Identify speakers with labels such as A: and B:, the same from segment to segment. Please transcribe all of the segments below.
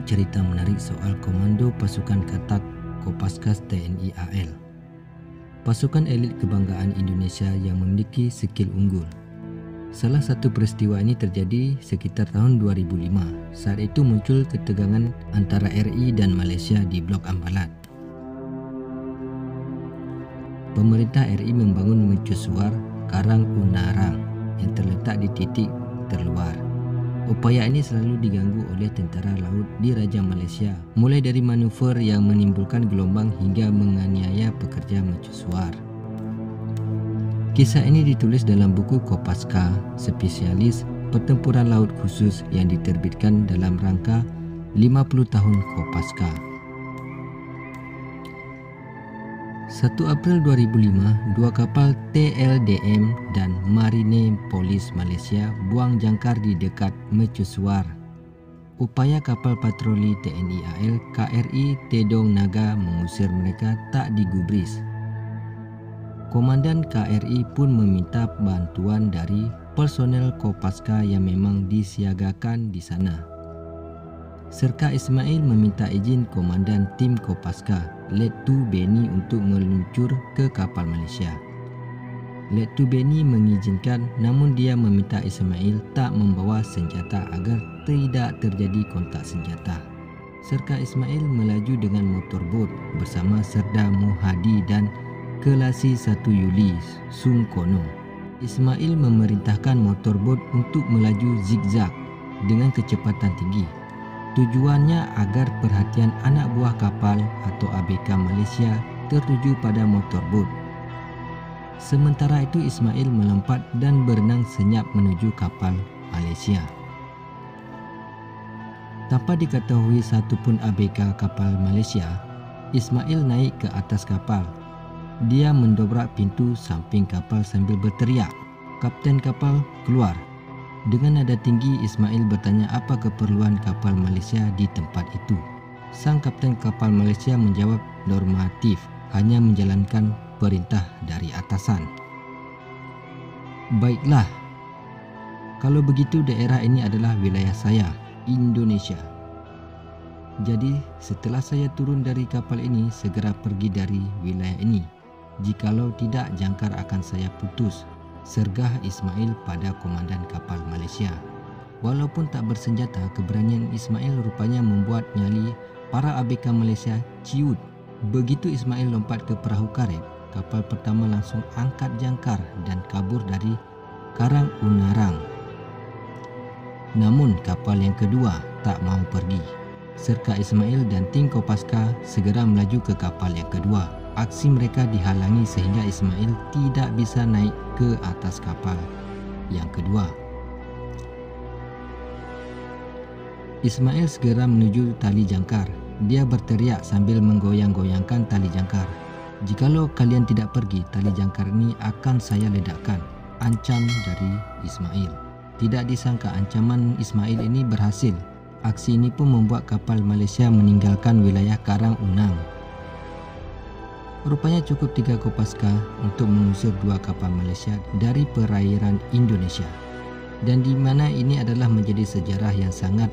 A: cerita menarik soal Komando Pasukan Katak Kopaskas TNI AL. Pasukan elit kebanggaan Indonesia yang memiliki skill unggul. Salah satu peristiwa ini terjadi sekitar tahun 2005. Saat itu muncul ketegangan antara RI dan Malaysia di Blok Ambalat. Pemerintah RI membangun mercusuar Karang Unarang yang terletak di titik terluar. Upaya ini selalu diganggu oleh tentara laut di Raja Malaysia, mulai dari manuver yang menimbulkan gelombang hingga menganiaya pekerja mercusuar. Kisah ini ditulis dalam buku Kopaska, spesialis pertempuran laut khusus yang diterbitkan dalam rangka 50 tahun Kopaska. 1 April 2005, dua kapal TLDM dan Marine Polis Malaysia buang jangkar di dekat mercusuar. Upaya kapal patroli TNI AL KRI Tedong Naga mengusir mereka tak digubris. Komandan KRI pun meminta bantuan dari personel Kopaska yang memang disiagakan di sana. Serka Ismail meminta izin Komandan Tim Kopaska, Lettu Beni untuk meluncur ke kapal Malaysia. Lettu Beni mengizinkan, namun dia meminta Ismail tak membawa senjata agar tidak terjadi kontak senjata. Serka Ismail melaju dengan motorbot bersama Serda Muhadi dan Kelasi 1 Yuli Sungkono. Ismail memerintahkan motorbot untuk melaju zigzag dengan kecepatan tinggi. Tujuannya agar perhatian anak buah kapal atau ABK Malaysia tertuju pada motorbot. Sementara itu Ismail melompat dan berenang senyap menuju kapal Malaysia. Tanpa diketahui satupun ABK kapal Malaysia, Ismail naik ke atas kapal. Dia mendobrak pintu samping kapal sambil berteriak, "Kapten kapal, keluar!" Dengan nada tinggi, Ismail bertanya apa keperluan kapal Malaysia di tempat itu. Sang kapten kapal Malaysia menjawab normatif, hanya menjalankan perintah dari atasan. "Baiklah, kalau begitu daerah ini adalah wilayah saya, Indonesia. Jadi setelah saya turun dari kapal ini, segera pergi dari wilayah ini. Jikalau tidak, jangkar akan saya putus," sergah Ismail pada komandan kapal Malaysia. Walaupun tak bersenjata, keberanian Ismail rupanya membuat nyali para ABK Malaysia ciut. Begitu Ismail lompat ke perahu karet, kapal pertama langsung angkat jangkar dan kabur dari Karang Unarang. Namun kapal yang kedua tak mau pergi. Serka Ismail dan tim Kopaska segera melaju ke kapal yang kedua. Aksi mereka dihalangi sehingga Ismail tidak bisa naik ke atas kapal yang kedua. Ismail segera menuju tali jangkar. Dia berteriak sambil menggoyang-goyangkan tali jangkar. "Jikalau kalian tidak pergi, tali jangkar ini akan saya ledakkan," ancam dari Ismail. Tidak disangka ancaman Ismail ini berhasil. Aksi ini pun membuat kapal Malaysia meninggalkan wilayah Karang Unang. Rupanya cukup 3 Kopaska untuk mengusir 2 kapal Malaysia dari perairan Indonesia. Dan di mana ini adalah menjadi sejarah yang sangat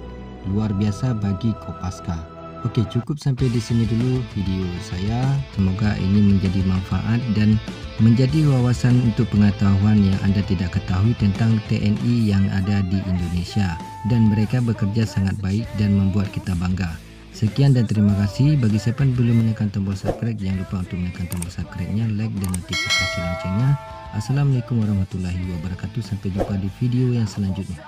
A: luar biasa bagi Kopaska. Okey, cukup sampai di sini dulu video saya. Semoga ini menjadi manfaat dan menjadi wawasan untuk pengetahuan yang anda tidak ketahui tentang TNI yang ada di Indonesia. Dan mereka bekerja sangat baik dan membuat kita bangga. Sekian dan terima kasih. Bagi siapa yang belum menekan tombol subscribe, jangan lupa untuk menekan tombol subscribe-nya, like dan notifikasi loncengnya. Assalamualaikum warahmatullahi wabarakatuh. Sampai jumpa di video yang selanjutnya.